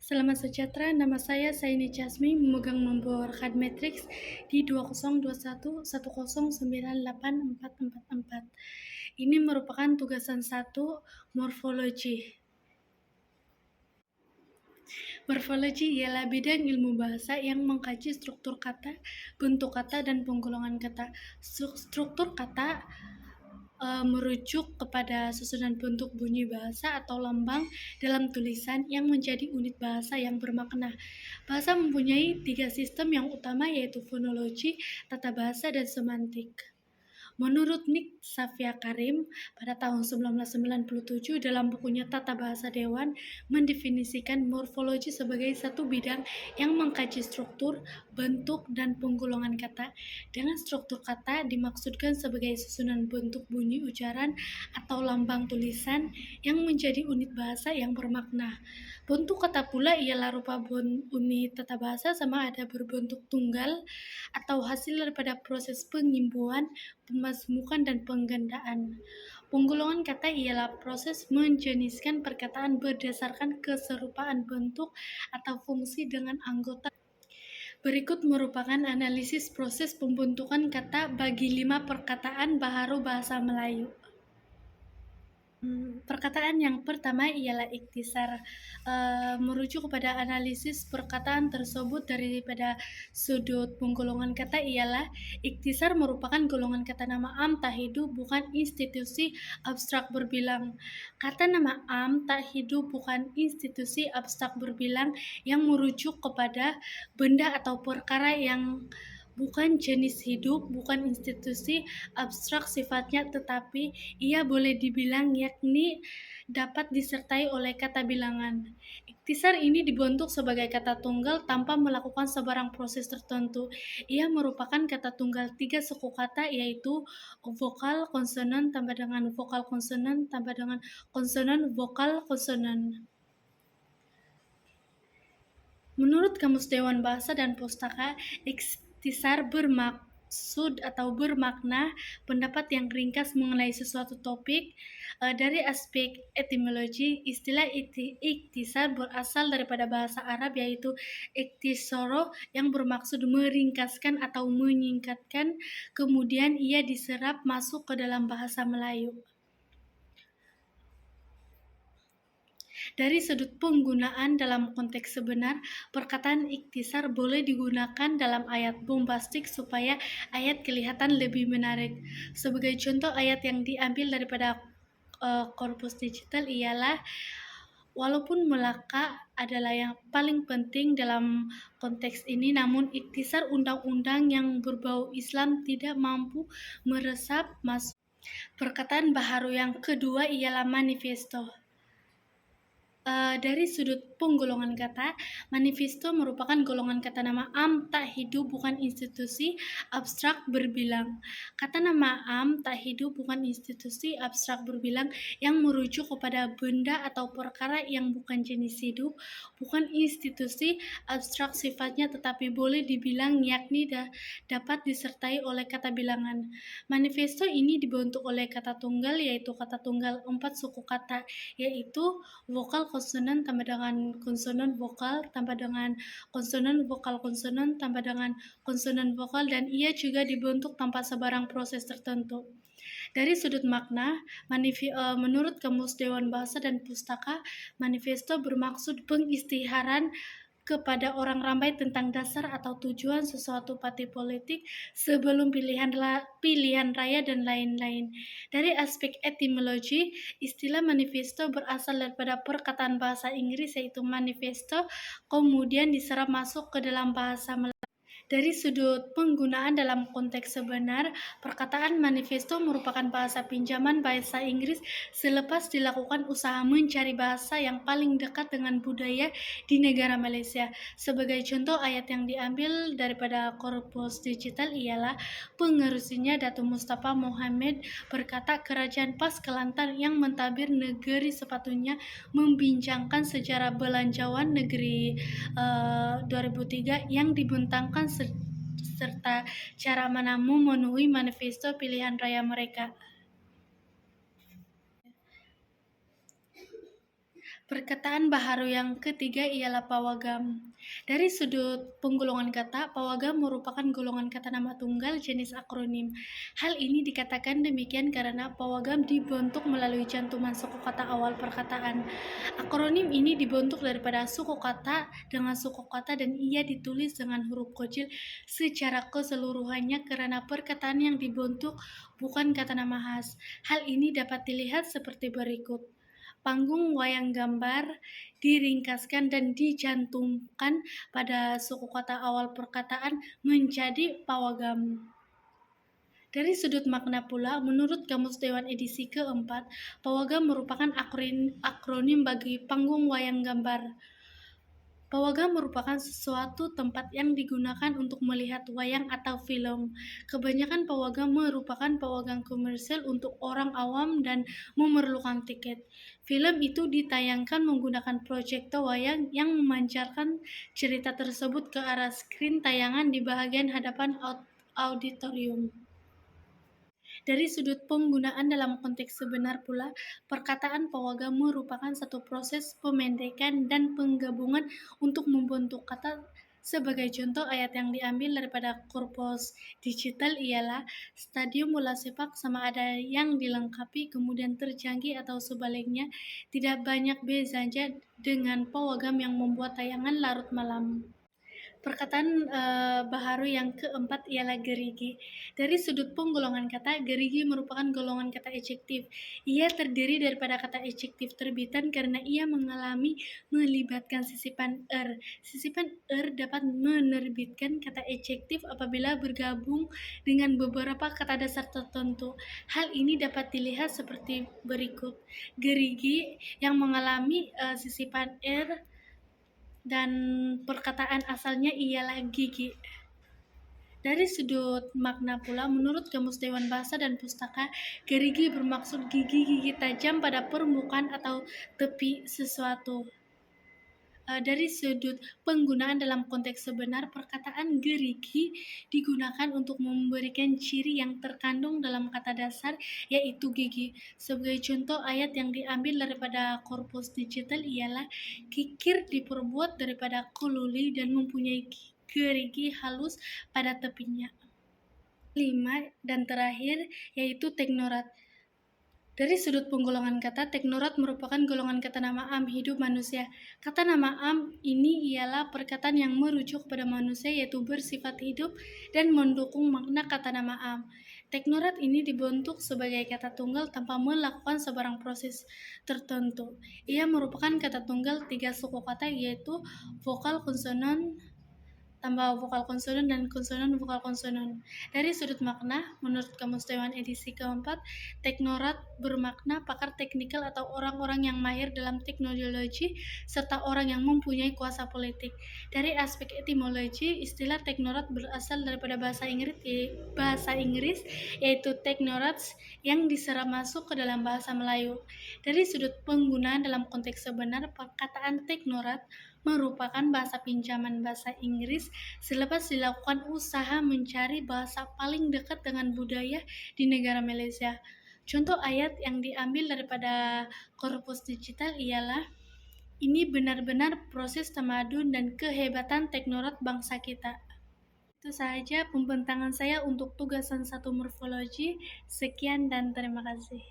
Selamat sejahtera, nama saya Saini Jasmi, memegang nomor card matrix di 2021109444. Ini merupakan tugasan 1 morfologi. Morfologi ialah bidang ilmu bahasa yang mengkaji struktur kata, bentuk kata, dan penggolongan kata. Struktur kata merujuk kepada susunan bentuk bunyi bahasa atau lambang dalam tulisan yang menjadi unit bahasa yang bermakna. Bahasa mempunyai 3 sistem yang utama, yaitu fonologi, tata bahasa, dan semantik. Menurut Nick Safia Karim pada tahun 1997 dalam bukunya Tata Bahasa Dewan mendefinisikan morfologi sebagai satu bidang yang mengkaji struktur, bentuk, dan penggolongan kata. Dengan struktur kata dimaksudkan sebagai susunan bentuk bunyi ucaran atau lambang tulisan yang menjadi unit bahasa yang bermakna. Bentuk kata pula ialah rupa unit tata bahasa sama ada berbentuk tunggal atau hasil daripada proses pengimbuhan, pemazmukan, dan penggandaan. Penggolongan kata ialah proses menjeniskan perkataan berdasarkan keserupaan bentuk atau fungsi dengan anggota. Berikut merupakan analisis proses pembentukan kata bagi 5 perkataan baharu bahasa Melayu. Perkataan yang pertama ialah ikhtisar, merujuk kepada analisis perkataan tersebut daripada sudut penggolongan kata ialah ikhtisar merupakan golongan kata nama am tak hidup bukan institusi abstrak berbilang. Kata nama am tak hidup bukan institusi abstrak berbilang yang merujuk kepada benda atau perkara yang bukan jenis hidup, bukan institusi abstrak sifatnya, tetapi ia boleh dibilang yakni dapat disertai oleh kata bilangan. Ikhtisar ini dibentuk sebagai kata tunggal tanpa melakukan sebarang proses tertentu. Ia merupakan kata tunggal 3 suku kata, yaitu vokal konsonan tambah dengan vokal konsonan tambah dengan konsonan vokal konsonan. Menurut Kamus Dewan Bahasa dan Pustaka, ikhtisar bermaksud atau bermakna pendapat yang ringkas mengenai sesuatu topik. Dari aspek etimologi, istilah ikhtisar berasal daripada bahasa Arab, yaitu ikhtisoro, yang bermaksud meringkaskan atau menyingkatkan, kemudian ia diserap masuk ke dalam bahasa Melayu. Dari sudut penggunaan dalam konteks sebenar, perkataan ikhtisar boleh digunakan dalam ayat bombastik supaya ayat kelihatan lebih menarik. Sebagai contoh ayat yang diambil daripada korpus digital ialah, walaupun Melaka adalah yang paling penting dalam konteks ini, namun ikhtisar undang-undang yang berbau Islam tidak mampu meresap masuk. Perkataan baharu yang kedua ialah manifesto. Dari sudut penggolongan kata, manifesto merupakan golongan kata nama am tak hidup bukan institusi abstrak berbilang. Kata nama am tak hidup bukan institusi abstrak berbilang yang merujuk kepada benda atau perkara yang bukan jenis hidup, bukan institusi abstrak sifatnya, tetapi boleh dibilang yakni dapat disertai oleh kata bilangan. Manifesto ini dibentuk oleh kata tunggal, yaitu kata tunggal 4 suku kata, yaitu vokal konsonan tambah dengan konsonan vokal tambah dengan konsonan vokal konsonan tambah dengan konsonan vokal, dan ia juga dibentuk tanpa sebarang proses tertentu. Dari sudut makna, menurut Kamus Dewan Bahasa dan Pustaka, manifesto bermaksud pengisytiharan kepada orang ramai tentang dasar atau tujuan sesuatu partai politik sebelum pilihan raya dan lain-lain. Dari aspek etimologi, istilah manifesto berasal daripada perkataan bahasa Inggris, yaitu manifesto, kemudian diserap masuk ke dalam bahasa Melayu. Dari sudut penggunaan dalam konteks sebenar, perkataan manifesto merupakan bahasa pinjaman bahasa Inggris selepas dilakukan usaha mencari bahasa yang paling dekat dengan budaya di negara Malaysia. Sebagai contoh, ayat yang diambil daripada korpus digital ialah pengerusinya Datuk Mustafa Mohamed berkata, kerajaan PAS Kelantan yang mentadbir negeri sepatutnya membincangkan sejarah belanjawan negeri 2003 yang dibentangkan serta cara mana memenuhi manifesto pilihan raya mereka. Perkataan baharu yang ketiga ialah pawagam. Dari sudut penggolongan kata, pawagam merupakan golongan kata nama tunggal jenis akronim. Hal ini dikatakan demikian karena pawagam dibentuk melalui cantuman suku kata awal perkataan. Akronim ini dibentuk daripada suku kata dengan suku kata dan ia ditulis dengan huruf kecil secara keseluruhannya karena perkataan yang dibentuk bukan kata nama khas. Hal ini dapat dilihat seperti berikut. Panggung wayang gambar diringkaskan dan dicantumkan pada suku kata awal perkataan menjadi pawagam. Dari sudut makna pula, menurut Kamus Dewan edisi keempat, pawagam merupakan akronim bagi panggung wayang gambar. Pawagam merupakan sesuatu tempat yang digunakan untuk melihat wayang atau film. Kebanyakan pawagam merupakan pawagam komersial untuk orang awam dan memerlukan tiket. Film itu ditayangkan menggunakan proyektor wayang yang memancarkan cerita tersebut ke arah skrin tayangan di bagian hadapan auditorium. Dari sudut penggunaan dalam konteks sebenar pula, perkataan pawagam merupakan satu proses pemendekan dan penggabungan untuk membentuk kata. Sebagai contoh ayat yang diambil daripada korpus digital ialah stadium bola sepak sama ada yang dilengkapi kemudian terjangkit atau sebaliknya, tidak banyak bezanya dengan pawagam yang membuat tayangan larut malam. Perkataan baharu yang keempat ialah gerigi. Dari sudut penggolongan kata, gerigi merupakan golongan kata ejektif. Ia terdiri daripada kata ejektif terbitan karena ia mengalami melibatkan sisipan er. Sisipan er dapat menerbitkan kata ejektif apabila bergabung dengan beberapa kata dasar tertentu. Hal ini dapat dilihat seperti berikut. Gerigi yang mengalami sisipan er dan perkataan asalnya ialah gigi. Dari sudut makna pula, menurut Kamus Dewan Bahasa dan Pustaka, gerigi bermaksud gigi-gigi tajam pada permukaan atau tepi sesuatu. Dari sudut penggunaan dalam konteks sebenar, perkataan gerigi digunakan untuk memberikan ciri yang terkandung dalam kata dasar, yaitu gigi. Sebagai contoh ayat yang diambil daripada korpus digital ialah kikir diperbuat daripada keluli dan mempunyai gerigi halus pada tepinya. 5 dan terakhir yaitu teknorat. Dari sudut penggolongan kata, teknorat merupakan golongan kata nama am hidup manusia. Kata nama am ini ialah perkataan yang merujuk kepada manusia yaitu bersifat hidup dan mendukung makna kata nama am. Teknorat ini dibentuk sebagai kata tunggal tanpa melakukan sebarang proses tertentu. Ia merupakan kata tunggal 3 suku kata yaitu vokal konsonan tambah vokal konsonan dan konsonan vokal konsonan. Dari sudut makna, menurut Kamus Dewan edisi keempat, teknorat bermakna pakar teknikal atau orang-orang yang mahir dalam teknologi serta orang yang mempunyai kuasa politik. Dari aspek etimologi, istilah teknorat berasal daripada bahasa Inggris yaitu technorats yang diserap masuk ke dalam bahasa Melayu. Dari sudut penggunaan dalam konteks sebenar, perkataan teknorat merupakan bahasa pinjaman bahasa Inggris selepas dilakukan usaha mencari bahasa paling dekat dengan budaya di negara Malaysia. Contoh ayat yang diambil daripada korpus digital ialah ini benar-benar proses tamadun dan kehebatan teknorat bangsa kita. Itu sahaja pembentangan saya untuk tugasan 1 morfologi. Sekian dan terima kasih.